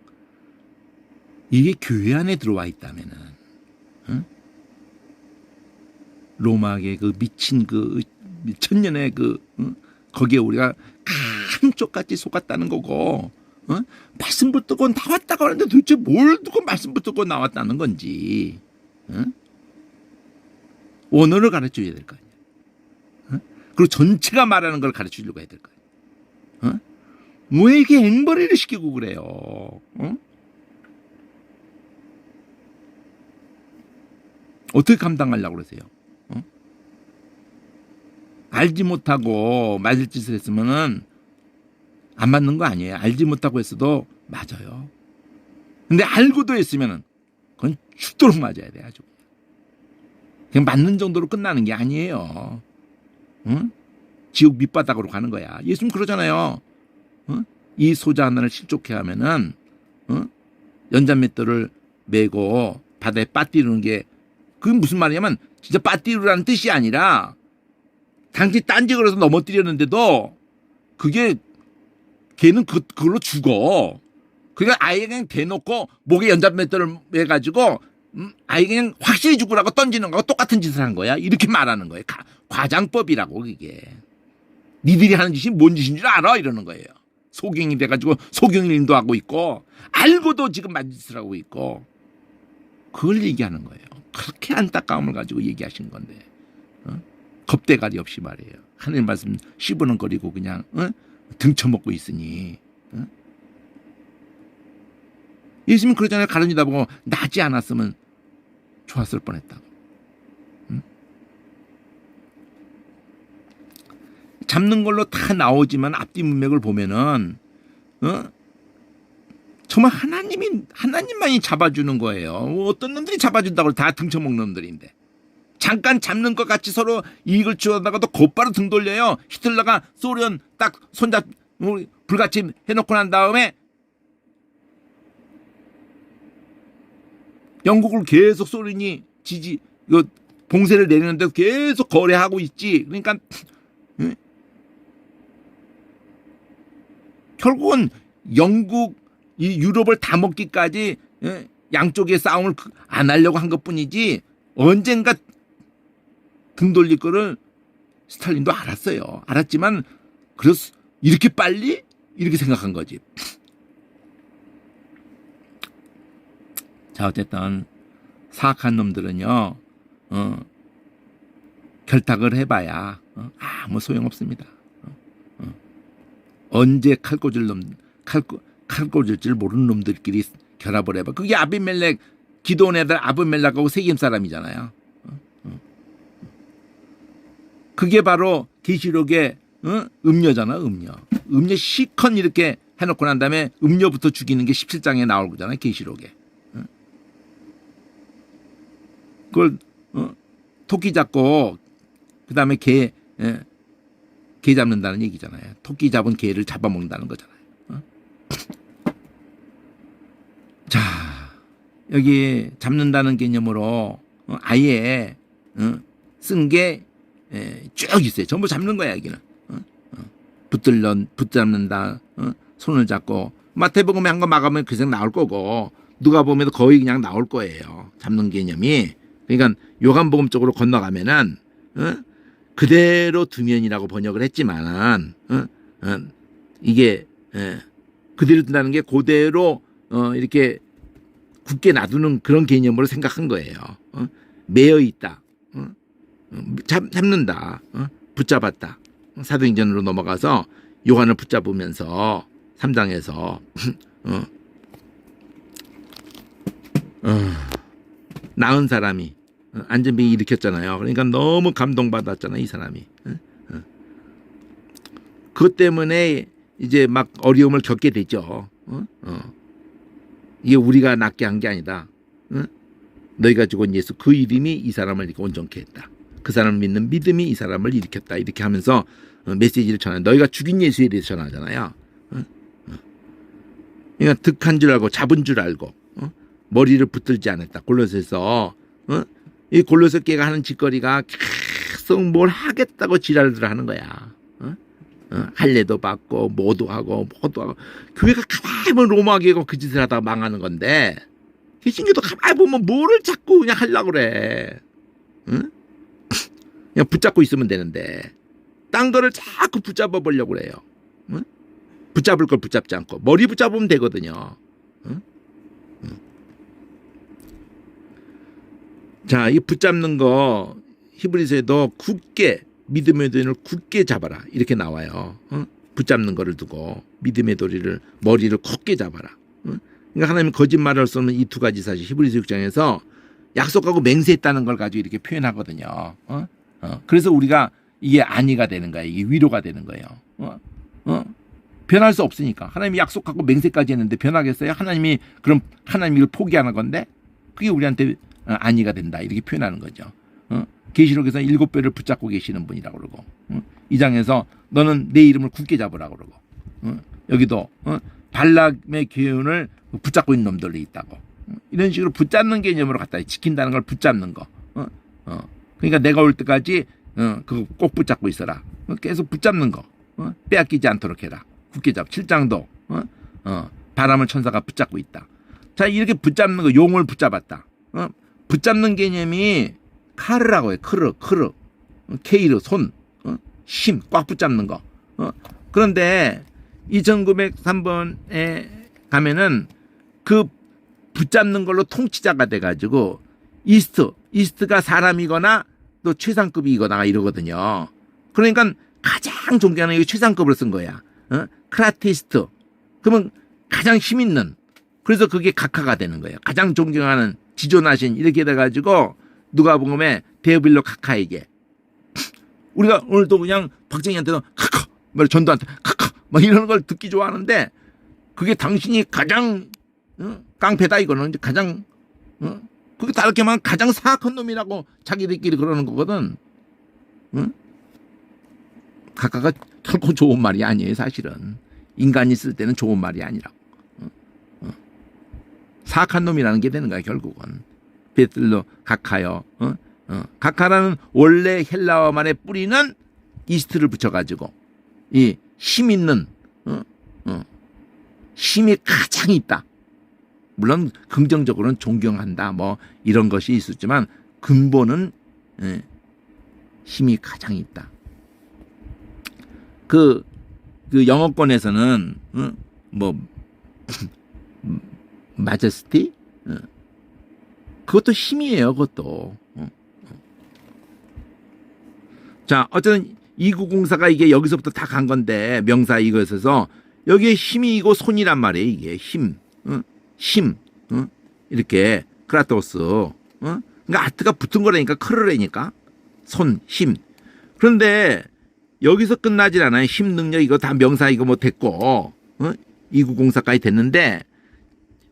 이게 교회 안에 들어와 있다면은 로마의 그 미친 그 천년의 그 거기에 우리가 한쪽같이 속았다는 거고 말씀 붙들고 나왔다고 하는데 도대체 뭘 두고 말씀 붙들고 나왔다는 건지 원어를 가르쳐줘야 될 거 아니야. 그리고 전체가 말하는 걸 가르쳐주려고 해야 될 거 아니야. 왜 이렇게 앵벌이를 시키고 그래요? 어떻게 감당하려고 그러세요? 알지 못하고 맞을 짓을 했으면은 안 맞는 거 아니에요. 알지 못하고 했어도 맞아요. 근데 알고도 했으면은 죽도록 맞아야 돼. 아주 그냥 맞는 정도로 끝나는 게 아니에요. 응? 지옥 밑바닥으로 가는 거야. 예수님 그러잖아요. 응? 이 소자 하나를 실족해 하면은 연잔맷돌을 메고 바다에 빠뜨리는 게 그게 무슨 말이냐면 진짜 빠뜨리라는 뜻이 아니라 당시 딴지 걸어서 넘어뜨렸는데도 그게 걔는 그걸로 죽어. 그러니까 아예 그냥 대놓고 목에 연잔맷돌을 매가지고 아예 그냥 확실히 죽으라고 던지는 거하고 똑같은 짓을 한 거야. 이렇게 말하는 거예요. 과장법이라고 그게. 니들이 하는 짓이 뭔 짓인 줄 알아? 이러는 거예요. 소경이 돼가지고 소경일도 하고 있고 알고도 지금 맞은 짓을 하고 있고 그걸 얘기하는 거예요. 그렇게 안타까움을 가지고 얘기하신 건데 겁대가리 없이 말이에요. 하나님 말씀 씹어는거리고 그냥 등쳐먹고 있으니 예수님 그러잖아요. 가르치다 보고 나지 않았으면 좋았을 뻔했다고. 잡는 걸로 다 나오지만 앞뒤 문맥을 보면은 정말 하나님만이 잡아주는 거예요. 어떤 놈들이 잡아준다고 다 등쳐먹는 놈들인데 잠깐 잡는 것 같이 서로 이익을 주어다가도 곧바로 등 돌려요. 히틀러가 소련 딱 손잡 불같이 해놓고 난 다음에 영국을 계속 소련이 봉쇄를 내리는데 계속 거래하고 있지. 그러니까 결국은 영국 이 유럽을 다 먹기까지 양쪽의 싸움을 안 하려고 한 것뿐이지 언젠가 등 돌릴 거를 스탈린도 알았어요. 알았지만 그래서 이렇게 빨리 이렇게 생각한 거지. 자 어쨌든 사악한 놈들은요 결탁을 해봐야 아무 소용없습니다. 언제 칼 꽂을 줄 모르는 놈들끼리 결합을 해봐. 그게 아비멜렉 기도원 애들 아비멜렉하고 세겜 사람이잖아요. 그게 바로 계시록의 음녀잖아. 음녀 시컨 이렇게 해놓고 난 다음에 음녀부터 죽이는 게 17장에 나올 거잖아요. 계시록에. 그걸 토끼 잡고 그 다음에 개 잡는다는 얘기잖아요. 토끼 잡은 개를 잡아먹는다는 거잖아요. 자 여기 잡는다는 개념으로 아예 쓴 게 쭉 있어요. 전부 잡는 거야 여기는. 붙잡는다. 손을 잡고 마태복음에 한 거 막으면 그냥 나올 거고 누가복음에도 거의 그냥 나올 거예요. 잡는 개념이. 그러니까 요한복음 쪽으로 건너가면은 그대로 두면이라고 번역을 했지만 이게 그대로 둔다는 게 그대로 이렇게 굳게 놔두는 그런 개념으로 생각한 거예요. 매여 있다. 잡는다. 붙잡았다. 사도행전으로 넘어가서 요한을 붙잡으면서 3장에서 나은 사람이 안전병이 일으켰잖아요. 그러니까 너무 감동받았잖아요. 이 사람이. 그것 때문에 이제 막 어려움을 겪게 되죠. 이게 우리가 낫게 한 게 아니다. 너희가 죽은 예수 그 이름이 이 사람을 이렇게 온전케 했다. 그 사람을 믿는 믿음이 이 사람을 일으켰다. 이렇게 하면서 메시지를 전해. 너희가 죽인 예수에 대해서 전하잖아요. 그러니까 득한 줄 알고 잡은 줄 알고 머리를 붙들지 않았다. 골로새서 이 골로새 교회가 하는 짓거리가 계속 뭘 하겠다고 지랄을 하는 거야. 할례도 받고 뭐도 하고 교회가 가만히 보면 로마 교회가 그 짓을 하다가 망하는 건데 개신교도 가만히 보면 뭐를 자꾸 그냥 하려고 그래. 그냥 붙잡고 있으면 되는데 딴 거를 자꾸 붙잡아 보려고 그래요. 붙잡을 걸 붙잡지 않고 머리 붙잡으면 되거든요. 자, 이 붙잡는 거 히브리서에도 굳게 믿음의 도리를 굳게 잡아라 이렇게 나와요. 붙잡는 거를 두고 믿음의 도리를 머리를 굳게 잡아라. 그러니까 하나님 거짓말을 할 수 없는 이 두 가지 사실 히브리서 6장에서 약속하고 맹세했다는 걸 가지고 이렇게 표현하거든요. 그래서 우리가 이게 안위가 되는 거예요. 이게 위로가 되는 거예요. 변할 수 없으니까 하나님이 약속하고 맹세까지 했는데 변하겠어요? 하나님이 그럼 하나님이 이걸 포기하는 건데 그게 우리한테 안위가 된다 이렇게 표현하는 거죠. 계시록에서 7배를 붙잡고 계시는 분이라고 그러고, 이 장에서 너는 내 이름을 굳게 잡으라고 그러고, 여기도 발람의 교훈을 붙잡고 있는 놈들이 있다고, 이런 식으로 붙잡는 개념으로 갖다 지킨다는 걸 붙잡는 거. 그러니까 내가 올 때까지 그거 꼭 붙잡고 있어라. 계속 붙잡는 거. 빼앗기지 않도록 해라. 굳게 잡. 7장도 바람을 천사가 붙잡고 있다. 자, 이렇게 붙잡는 거, 용을 붙잡았다. 붙잡는 개념이 카르라고 해요. 크르, 케이르, 손, 힘, 꽉 붙잡는 거. 그런데 2903번에 가면은 그 붙잡는 걸로 통치자가 돼가지고 이스트가 사람이거나 또 최상급이거나 이러거든요. 그러니까 가장 존경하는 게 최상급으로 쓴 거야. 크라티스트. 그러면 가장 힘 있는. 그래서 그게 각하가 되는 거예요. 가장 존경하는 지존하신 이렇게 돼가지고 누가복음에 데오빌로 각하에게 우리가 오늘도 그냥 박정희한테도 각하, 뭐 전두한테 각하, 막 이런 걸 듣기 좋아하는데 그게 당신이 가장 깡패다 이거는 가장 그게 다르게 말하면 가장 사악한 놈이라고 자기들끼리 그러는 거거든. 각하가 결코 좋은 말이 아니에요. 사실은 인간이 쓸 때는 좋은 말이 아니라고. 사악한 놈이라는 게 되는 거야 결국은. 베들로 각하여. 각하라는 원래 헬라어 말의 뿌리는 이스트를 붙여가지고 이 힘 있는 힘이 가장 있다. 물론 긍정적으로는 존경한다 뭐 이런 것이 있었지만 근본은 힘이 가장 있다. 그 영어권에서는 뭐 마제스티 그것도 힘이에요. 그것도. 자, 어쨌든 2904가 이게 여기서부터 다 간 건데 명사 이것에서 여기에 힘이고 손이란 말이에요. 이게 힘. 이렇게 크라토스. 그러니까 아트가 붙은 거라니까 크르레니까 손, 힘. 그런데 여기서 끝나질 않아요. 힘, 능력 이거 다 명사 이거 뭐 됐고 2904까지 됐는데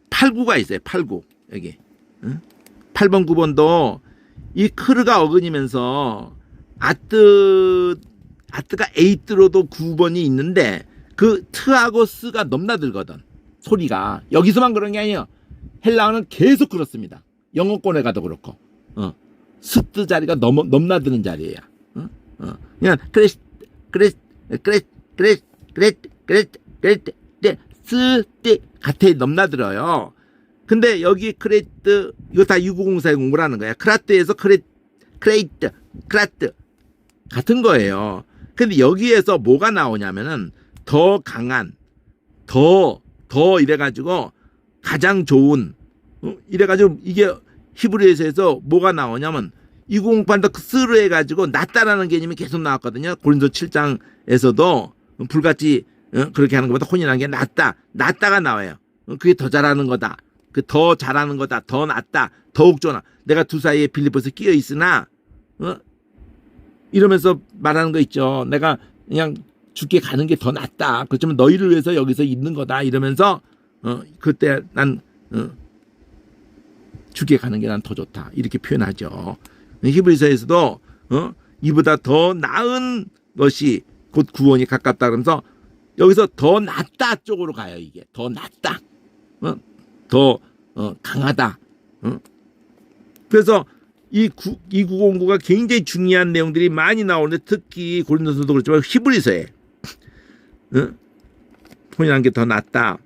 89가 있어요. 89 여기 8번 9번도 이 크르가 어긋이면서 아트가 에이트로도 9번이 있는데 그 트하고 스가 넘나들거든. 소리가 여기서만 그런 게 아니에요. 헬라어는 계속 그렇습니다. 영어권에 가도 그렇고 스트 자리가 넘나드는 자리예요. 그냥 스트 같아 넘나들어요. 근데 여기 크레트 이거 다 6904에 공부를 하는 거야. 크라트에서 크레이트 같은 거예요. 근데 여기에서 뭐가 나오냐면은 더 강한 더 이래가지고 가장 좋은 이래가지고 이게 히브리서에서 뭐가 나오냐면 2908도 스르 해가지고 낫다라는 개념이 계속 나왔거든요. 고린도 7장에서도 불같이 그렇게 하는 것보다 혼인하는 게 낫다가 나와요. 그게 더 잘하는 거다. 그 더 잘하는 거다. 더 낫다. 더욱 좋아. 내가 두 사이에 빌립보에서 끼어 있으나 이러면서 말하는 거 있죠. 내가 그냥 죽게 가는 게 더 낫다. 그렇지만 너희를 위해서 여기서 있는 거다. 이러면서 그때 난 죽게 가는 게 난 더 좋다. 이렇게 표현하죠. 히브리서에서도 이보다 더 나은 것이 곧 구원이 가깝다 그러면서 여기서 더 낫다 쪽으로 가요. 이게 더 낫다. 더 강하다. 그래서 이 2909가 굉장히 중요한 내용들이 많이 나오는데 특히 고린도서도 그렇지만 히브리서에 혼인한 게 더 낫다.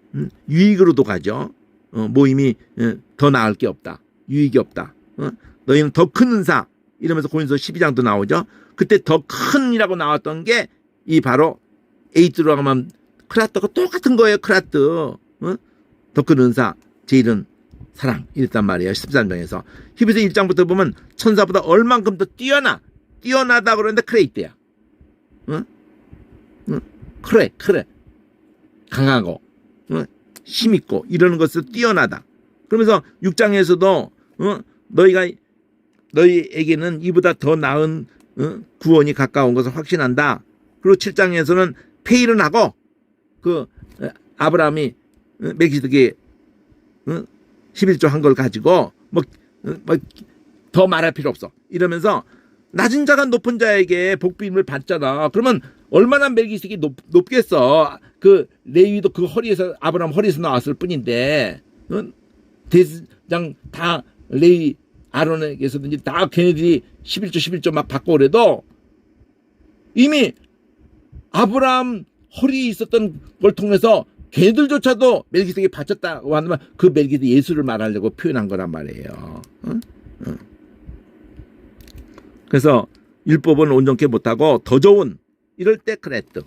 유익으로도 가죠. 모임이 더 나을 게 없다. 유익이 없다. 너희는 더 큰 은사 이러면서 고린도서 12장도 나오죠. 그때 더 큰이라고 나왔던 게 이 바로 에이트로 하면 크라트가 똑같은 거예요. 크라트. 더 큰 은사 제일은 사랑 이랬단 말이에요. 13장에서 히브리서 1장부터 보면 천사보다 얼만큼 더 뛰어나다 그러는데 크레이트야. 그래 강하고 힘있고 이러는 것을 뛰어나다. 그러면서 6장에서도 너희에게는 이보다 더 나은 구원이 가까운 것을 확신한다. 그리고 7장에서는 페일은 하고 그 아브라함이 멜기세덱의 11조 한 걸 가지고 뭐 더 말할 필요 없어. 이러면서 낮은 자가 높은 자에게 복비임을 받잖아. 그러면 얼마나 멜기세덱이 높겠어. 그 레위도 그 허리에서 아브라함 허리에서 나왔을 뿐인데 대장 다 레위 아론에게서든지 다 걔네들이 11조 막 받고 그래도 이미 아브라함 허리에 있었던 걸 통해서 걔들조차도 멜기세덱이 바쳤다고 하면 그 멜기세덱 예수를 말하려고 표현한 거란 말이에요. 그래서 율법은 온전케 못하고 더 좋은 이럴 때 그랬더.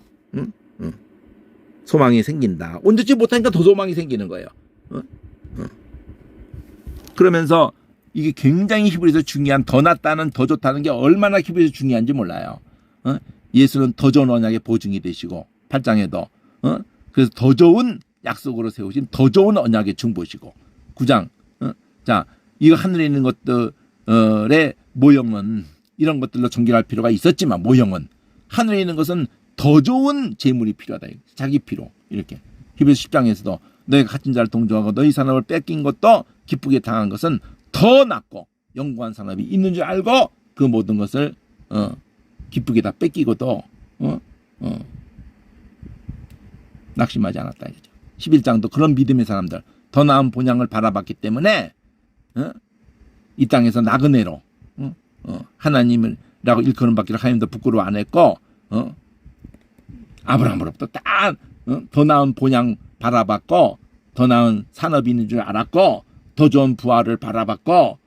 소망이 생긴다. 온전치 못하니까 더 소망이 생기는 거예요. 그러면서 이게 굉장히 히브리서 중요한 더 낫다는 더 좋다는 게 얼마나 히브리서 중요한지 몰라요. 예수는 더 좋은 언약의 보증이 되시고 8장에도 그래서 더 좋은 약속으로 세우신 더 좋은 언약의 중보시고 9장 자 이거 하늘에 있는 것들의 모형은 이런 것들로 정결할 필요가 있었지만 모형은 하늘에 있는 것은 더 좋은 재물이 필요하다. 자기 피로 이렇게 히브리서 10장에서도 너희가 갇힌 자를 동정하고 너희 산업을 뺏긴 것도 기쁘게 당한 것은 더 낫고 영구한 산업이 있는 줄 알고 그 모든 것을 기쁘게 다 뺏기고도 낙심하지 않았다 이거죠. 11장도 그런 믿음의 사람들 더 나은 본향을 바라봤기 때문에 이 땅에서 나그네로 하나님이라고 일컬음 받기를 하나님도 부끄러워 안 했고 아브라함으로부터 딱 더 나은 본향 바라봤고 더 나은 산업이 있는 줄 알았고 더 좋은 부활을 바라봤고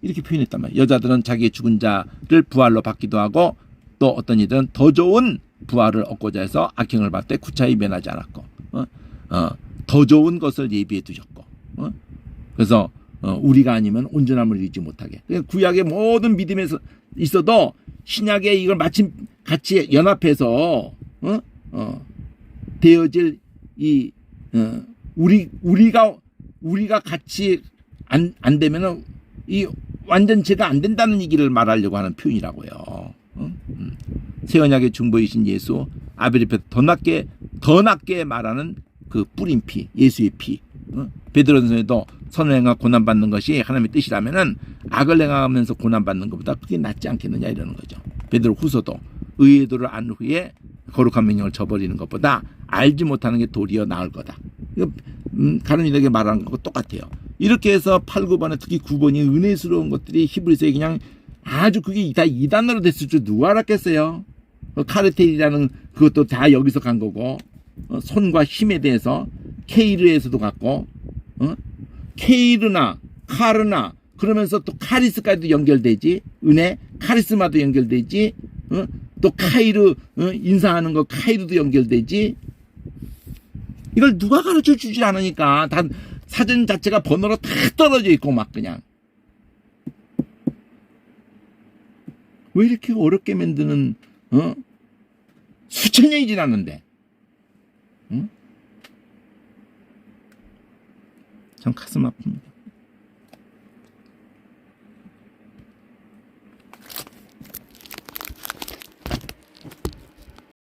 이렇게 표현했단 말이에요. 여자들은 자기의 죽은 자를 부활로 받기도 하고 또 어떤 이들은 더 좋은 부활을 얻고자 해서 악행을 받되 구차히 면하지 않았고 더 좋은 것을 예비해 두셨고 그래서 우리가 아니면 온전함을 이루지 못하게. 구약의 모든 믿음에서 있어도 신약에 이걸 마침 같이 연합해서 되어질 이 우리가 같이 안 되면은 이 완전체가 안 된다는 얘기를 말하려고 하는 표현이라고요. 새 언약의 중보이신 예수 아벨의 피 더 낫게 말하는 그 뿌린 피 예수의 피. 베드로전서에도 선을 행하 고난 받는 것이 하나님의 뜻이라면은 악을 행하면서 고난 받는 것보다 그게 낫지 않겠느냐 이러는 거죠. 베드로 후서도 의의 도를 안 후에 거룩한 명령을 저버리는 것보다 알지 못하는 게 도리어 나을 거다. 이거 가룟유다에게 말하는 것과 똑같아요. 이렇게 해서 8, 9번에 특히 9번이 은혜스러운 것들이 히브리서에 그냥 아주 그게 다 2단으로 됐을 줄 누가 알았겠어요. 카르텔이라는 그것도 다 여기서 간 거고 손과 힘에 대해서 케이르에서도 갔고 케이르나 카르나 그러면서 또 카리스까지도 연결되지. 은혜 카리스마도 연결되지. 또 카이르 인사하는 거 카이르도 연결되지. 이걸 누가 가르쳐 주지 않으니까 다 사전 자체가 번호로 다 떨어져 있고 막 그냥 왜 이렇게 어렵게 만드는 수천 년이 지났는데 참 가슴 아픕니다.